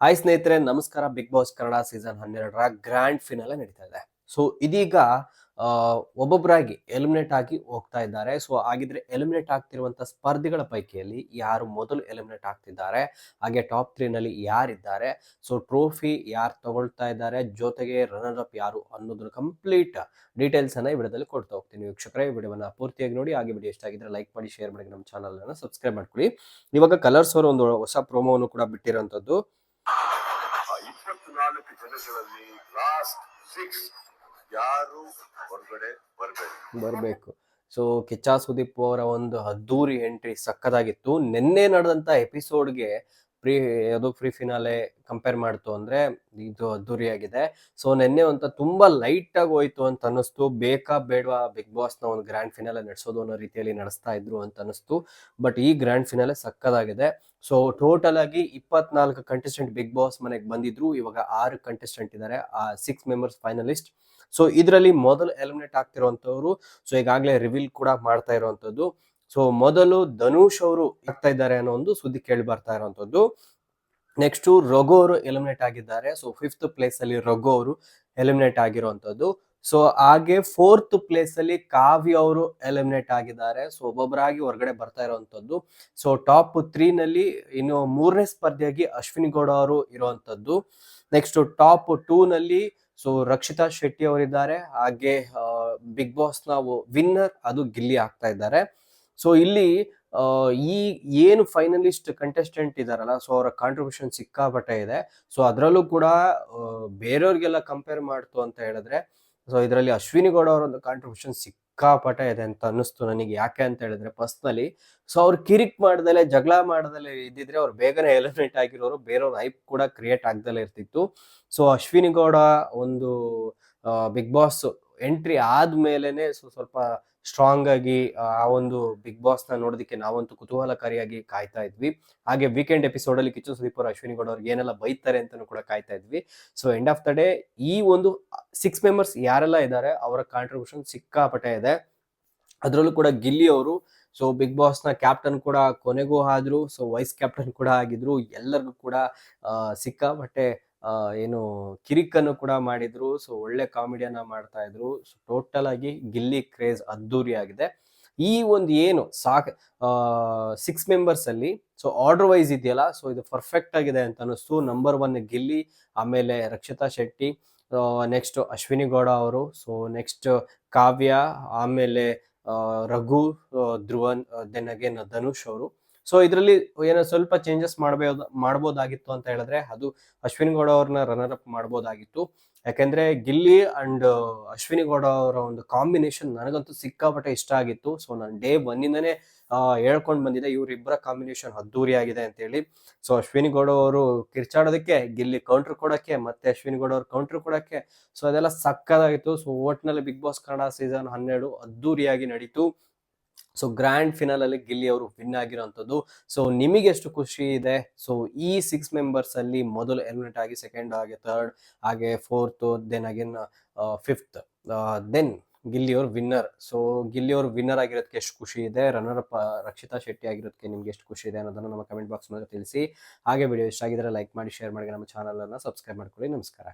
Hi ಸ್ನೇಹಿತರೆ, ನಮಸ್ಕಾರ. Bigg Boss Kannada season 12ರ ಗ್ರ್ಯಾಂಡ್ ಫಿನಾಲೆ ನಡೀತಾ ಇದೆ. ಸೊ ಇದೀಗ ಒಬ್ಬೊಬ್ಬರಾಗಿ ಎಲಿಮಿನೇಟ್ ಆಗಿ ಹೋಗ್ತಾ ಇದ್ದಾರೆ. ಸೊ ಹಾಗಿದ್ರೆ ಎಲಿಮಿನೇಟ್ ಆಗ್ತಿರುವಂತ ಸ್ಪರ್ಧಿಗಳ ಪೈಕಿಯಲ್ಲಿ ಯಾರು ಮೊದಲು ಎಲಿಮಿನೇಟ್ ಆಗ್ತಿದ್ದಾರೆ, ಹಾಗೆ ಟಾಪ್ 3 ನಲ್ಲಿ ಯಾರಿದ್ದಾರೆ, ಸೊ ಟ್ರೋಫಿ ಯಾರು ತಗೊಳ್ತಾ ಇದ್ದಾರೆ, ಜೊತೆಗೆ ರನ್ನರ್ ಅಪ್ ಯಾರು ಅನ್ನೋದ್ರ ಕಂಪ್ಲೀಟ್ ಡೀಟೇಲ್ಸ್ ಅನ್ನ ಈ ವಿಡಿಯೋದಲ್ಲಿ ಕೊಡ್ತಾ ಹೋಗ್ತೀನಿ. ವೀಕ್ಷಕರೇ, ವಿಡಿಯೋವನ್ನ ಪೂರ್ತಿಯಾಗಿ ನೋಡಿ. ಹಾಗೆ ವಿಡಿಯೋ ಇಷ್ಟ ಆಗಿದ್ರೆ ಲೈಕ್ ಮಾಡಿ, ಶೇರ್ ಮಾಡಿ, ನಮ್ಮ ಚಾನಲ್ ಅನ್ನ ಸಬ್ಸ್ಕ್ರೈಬ್ ಮಾಡ್ಕೊಳ್ಳಿ. ಇವಾಗ ಕಲರ್ಸ್ ಅವರು ಒಂದು ಹೊಸ ಪ್ರೋಮೋವನ್ನು ಕೂಡ ಬಿಟ್ಟಿರೋಂಥದ್ದು. 24 ಜನಗಳಲ್ಲಿ ಲಾಸ್ಟ್ 6 ಯಾರು ಹೊರಗಡೆ ಬರಬೇಕು. ಸೊ ಕಿಚ್ಚ ಸುದೀಪ್ ಅವರ ಒಂದು ಅದ್ದೂರಿ ಎಂಟ್ರಿ ಸಕ್ಕದಾಗಿತ್ತು. ನಿನ್ನೆ ನಡೆದಂತ ಎಪಿಸೋಡ್ಗೆ ಫ್ರೀ ಫಿನಾಲೆ ಕಂಪೇರ್ ಮಾಡ್ತು ಅಂದ್ರೆ ಇದು ಅದ್ದೂರಿಯಾಗಿದೆ. ಸೊ ನಿನ್ನೆ ಅಂತ ತುಂಬಾ ಲೈಟ್ ಆಗಿ ಹೋಯ್ತು ಅಂತ ಅನಿಸ್ತು. ಬೇಕಾ ಬೇಡವಾ ಬಿಗ್ ಬಾಸ್ ನ ಒಂದು ಗ್ರ್ಯಾಂಡ್ ಫಿನಾಲೆ ನಡೆಸೋದು ಅನ್ನೋ ರೀತಿಯಲ್ಲಿ ನಡೆಸ್ತಾ ಇದ್ರು ಅಂತ ಅನಿಸ್ತು. ಬಟ್ ಈ ಗ್ರ್ಯಾಂಡ್ ಫಿನಾಲೆ ಸಕ್ಕದಾಗಿದೆ. ಸೊ ಟೋಟಲ್ ಆಗಿ 24 ಕಂಟೆಸ್ಟೆಂಟ್ ಬಿಗ್ ಬಾಸ್ ಮನೆಗೆ ಬಂದಿದ್ರು. ಇವಾಗ 6 ಕಂಟೆಸ್ಟೆಂಟ್ ಇದ್ದಾರೆ, 6 ಮೆಂಬರ್ಸ್ ಫೈನಲಿಸ್ಟ್. ಸೊ ಇದರಲ್ಲಿ ಮೊದಲು ಎಲಿಮಿನೇಟ್ ಆಗ್ತಿರುವಂತವ್ರು ಸೊ ಈಗಾಗಲೇ ರಿವೀಲ್ ಕೂಡ ಮಾಡ್ತಾ ಇರುವಂತದ್ದು. ಸೊ ಮೊದಲು ಧನುಷ್ ಅವರು ಆಗ್ತಾ ಇದ್ದಾರೆ ಅನ್ನೋ ಒಂದು ಸುದ್ದಿ ಕೇಳಿ ಬರ್ತಾ ಇರುವಂತದ್ದು. ನೆಕ್ಸ್ಟ್ ರಘು ಅವರು ಎಲಿಮಿನೇಟ್ ಆಗಿದ್ದಾರೆ. ಸೊ 5th ಪ್ಲೇಸ್ ಅಲ್ಲಿ ರಘು ಅವರು ಎಲಿಮಿನೇಟ್ ಆಗಿರುವಂತದ್ದು. ಸೊ ಹಾಗೆ 4th ಪ್ಲೇಸ್ ಅಲ್ಲಿ ಕಾವ್ಯ ಅವರು ಎಲಿಮಿನೇಟ್ ಆಗಿದ್ದಾರೆ. ಸೊ ಒಬ್ಬೊಬ್ಬರಾಗಿ ಹೊರಗಡೆ ಬರ್ತಾ ಇರುವಂತದ್ದು. ಸೊ ಟಾಪ್ 3 ನಲ್ಲಿ ಇನ್ನು 3ನೇ ಸ್ಪರ್ಧಿಯಾಗಿ ಅಶ್ವಿನಿ ಗೌಡ ಅವರು ಇರುವಂತದ್ದು. ನೆಕ್ಸ್ಟ್ ಟಾಪ್ 2 ನಲ್ಲಿ ಸೊ ರಕ್ಷಿತಾ ಶೆಟ್ಟಿ ಅವರಿದ್ದಾರೆ. ಹಾಗೆ ಬಿಗ್ ಬಾಸ್ ನ ವಿನ್ನರ್ ಅದು ಗಿಲ್ಲಿ ಆಗ್ತಾ ಇದ್ದಾರೆ. ಸೊ ಇಲ್ಲಿ ಈ ಏನು ಫೈನಲಿಸ್ಟ್ ಕಂಟೆಸ್ಟೆಂಟ್ ಇದಾರಲ್ಲ, ಸೊ ಅವರ ಕಾಂಟ್ರಿಬ್ಯೂಷನ್ ಸಿಕ್ಕಾಪಟ್ಟೆ ಇದೆ. ಸೊ ಅದರಲ್ಲೂ ಕೂಡ ಬೇರೆಯವ್ರಿಗೆಲ್ಲ ಕಂಪೇರ್ ಮಾಡ್ತು ಅಂತ ಹೇಳಿದ್ರೆ, ಸೊ ಇದರಲ್ಲಿ ಅಶ್ವಿನಿ ಗೌಡ ಅವರ ಒಂದು ಕಾಂಟ್ರಿಬ್ಯೂಷನ್ ಸಿಕ್ಕಾಪಟ್ಟೆ ಇದೆ ಅಂತ ಅನ್ನಿಸ್ತು ನನಗೆ. ಯಾಕೆ ಅಂತ ಹೇಳಿದ್ರೆ ಪರ್ಸ್ನಲಿ ಸೊ ಅವ್ರು ಕಿರಿಕ್ ಮಾಡ್ದಲೆ, ಜಗಳ ಮಾಡ್ದಲೆ ಇದ್ದಿದ್ರೆ ಅವ್ರು ಬೇಗನೆ ಎಲಿಮಿನೇಟ್ ಆಗಿರೋರು, ಬೇರೆಯವ್ರ ಹೈಪ್ ಕೂಡ ಕ್ರಿಯೇಟ್ ಆಗ್ದಲೇ ಇರ್ತಿತ್ತು. ಸೊ ಅಶ್ವಿನಿ ಗೌಡ ಒಂದು ಬಿಗ್ ಬಾಸ್ ಎಂಟ್ರಿ ಆದ್ಮೇಲೆನೆ ಸ್ವಲ್ಪ ಸ್ಟ್ರಾಂಗ್ ಆಗಿ ಆ ಒಂದು ಬಿಗ್ ಬಾಸ್ ನ ನೋಡೋದಕ್ಕೆ ನಾವಂತೂ ಕುತೂಹಲಕಾರಿಯಾಗಿ ಕಾಯ್ತಾ ಇದ್ವಿ. ಹಾಗೆ ವೀಕೆಂಡ್ ಎಪಿಸೋಡ್ ಅಲ್ಲಿ ಕಿಚ್ಚು ಸುದೀಪ್ ಅವರು ಅಶ್ವಿನಿ ಗೌಡ ಅವ್ರಿಗೆ ಏನೆಲ್ಲ ಬೈತಾರೆ ಅಂತಾನು ಕೂಡ ಕಾಯ್ತಾ ಇದ್ವಿ. So end of the day ಈ ಒಂದು 6 ಮೆಂಬರ್ಸ್ ಯಾರೆಲ್ಲ ಇದ್ದಾರೆ ಅವರ ಕಾಂಟ್ರಿಬ್ಯೂಷನ್ ಸಿಕ್ಕಾಪಟ್ಟೆ ಇದೆ. ಅದರಲ್ಲೂ ಕೂಡ ಗಿಲ್ಲಿ ಅವರು ಸೊ ಬಿಗ್ ಬಾಸ್ ನ ಕ್ಯಾಪ್ಟನ್ ಕೂಡ ಕೊನೆಗೂ ಆದ್ರು. ಸೊ ವೈಸ್ ಕ್ಯಾಪ್ಟನ್ ಕೂಡ ಆಗಿದ್ರು. ಎಲ್ಲರಿಗೂ ಕೂಡ ಸಿಕ್ಕಾಪಟ್ಟೆ ಏನು ಕಿರಿಕನ್ನು ಕೂಡ ಮಾಡಿದ್ರು. ಸೊ ಒಳ್ಳೆ ಕಾಮಿಡಿಯನ್ನ ಮಾಡ್ತಾ ಇದ್ರು. ಸೊ ಟೋಟಲ್ ಆಗಿ ಗಿಲ್ಲಿ ಕ್ರೇಜ್ ಅದ್ದೂರಿ ಆಗಿದೆ. ಈ ಒಂದು ಏನು 6 ಮೆಂಬರ್ಸ್ ಅಲ್ಲಿ ಸೊ ಆರ್ಡರ್ ವೈಸ್ ಇದೆಯಲ್ಲ, ಸೊ ಇದು ಪರ್ಫೆಕ್ಟ್ ಆಗಿದೆ ಅಂತ ಅನಿಸ್ತು. ನಂಬರ್ 1 ಗಿಲ್ಲಿ, ಆಮೇಲೆ ರಕ್ಷಿತಾ ಶೆಟ್ಟಿ, ನೆಕ್ಸ್ಟ್ ಅಶ್ವಿನಿ ಗೌಡ ಅವರು, ಸೊ ನೆಕ್ಸ್ಟ್ ಕಾವ್ಯ, ಆಮೇಲೆ ರಘು, ಧ್ರುವನ್, ದೆನ್ ಅಗೇನ್ ಧನುಷ್ ಅವರು. ಸೊ ಇದರಲ್ಲಿ ಏನೋ ಸ್ವಲ್ಪ ಚೇಂಜಸ್ ಮಾಡ್ಬೋದಾಗಿತ್ತು ಅಂತ ಹೇಳಿದ್ರೆ ಅದು ಅಶ್ವಿನಿ ಗೌಡ ಅವ್ರನ್ನ ರನ್ನರ್ ಅಪ್ ಮಾಡ್ಬೋದಾಗಿತ್ತು. ಯಾಕೆಂದ್ರೆ ಗಿಲ್ಲಿ ಅಂಡ್ ಅಶ್ವಿನಿ ಗೌಡ ಅವರ ಒಂದು ಕಾಂಬಿನೇಷನ್ ನನಗಂತೂ ಸಿಕ್ಕಾಪಟ್ಟೆ ಇಷ್ಟ ಆಗಿತ್ತು. ಸೊ ನಾನು ಡೇ 1ಇಂದನೇ ಹೇಳ್ಕೊಂಡ್ ಬಂದಿದ್ದೆ ಇವರಿಬ್ಬರ ಕಾಂಬಿನೇಷನ್ ಅದ್ದೂರಿ ಆಗಿದೆ ಅಂತ ಹೇಳಿ. ಸೊ ಅಶ್ವಿನಿ ಗೌಡ ಅವರು ಕಿರ್ಚಾಡೋದಕ್ಕೆ, ಗಿಲ್ಲಿ ಕೌಂಟರ್ ಕೊಡಕ್ಕೆ, ಮತ್ತೆ ಅಶ್ವಿನಿ ಗೌಡ ಅವರು ಕೌಂಟರ್ ಕೊಡಕ್ಕೆ, ಸೊ ಅದೆಲ್ಲ ಸಕ್ಕದಾಗಿತ್ತು. ಸೊ ಒಟ್ನಲ್ಲಿ ಬಿಗ್ ಬಾಸ್ ಕನ್ನಡ ಸೀಸನ್ 12 ಅದ್ದೂರಿಯಾಗಿ ನಡೀತು. ಸೊ ಗ್ರ್ಯಾಂಡ್ ಫಿನಾಲ್ ಅಲ್ಲಿ ಗಿಲ್ಲಿ ಅವರು ವಿನ್ ಆಗಿರುವಂತದ್ದು. ಸೊ ನಿಮಗೆ ಎಷ್ಟು ಖುಷಿ ಇದೆ? ಸೊ ಈ 6 ಮೆಂಬರ್ಸ್ ಅಲ್ಲಿ ಮೊದಲು ಎಲಿಮಿನೇಟ್ ಆಗಿ, ಸೆಕೆಂಡ್, ಹಾಗೆ ಥರ್ಡ್, ಹಾಗೆ 4th, then again 5th, then Gilli ಅವರು ವಿನ್ನರ್. ಸೊ ಗಿಲ್ಲಿ ಅವರು ವಿನ್ನರ್ ಆಗಿರೋದಕ್ಕೆ ಎಷ್ಟು ಖುಷಿ ಇದೆ, ರನ್ನರ್ ಅಪ್ ರಕ್ಷಿತಾ ಶೆಟ್ಟಿ ಆಗಿರೋದಕ್ಕೆ ನಿಮ್ಗೆ ಎಷ್ಟು ಖುಷಿ ಇದೆ ಅನ್ನೋದನ್ನ ನಮ್ಮ ಕಮೆಂಟ್ ಬಾಕ್ಸ್ ಮೂಲಕ ತಿಳಿಸಿ. ಹಾಗೆ ವಿಡಿಯೋ ಇಷ್ಟ ಆಗಿದ್ರೆ ಲೈಕ್ ಮಾಡಿ, ಶೇರ್ ಮಾಡಿ, ನಮ್ಮ ಚಾನಲ್ ಅನ್ನ ಸಬ್ಸ್ಕ್ರೈಬ್ ಮಾಡ್ಕೊಳ್ಳಿ. ನಮಸ್ಕಾರ.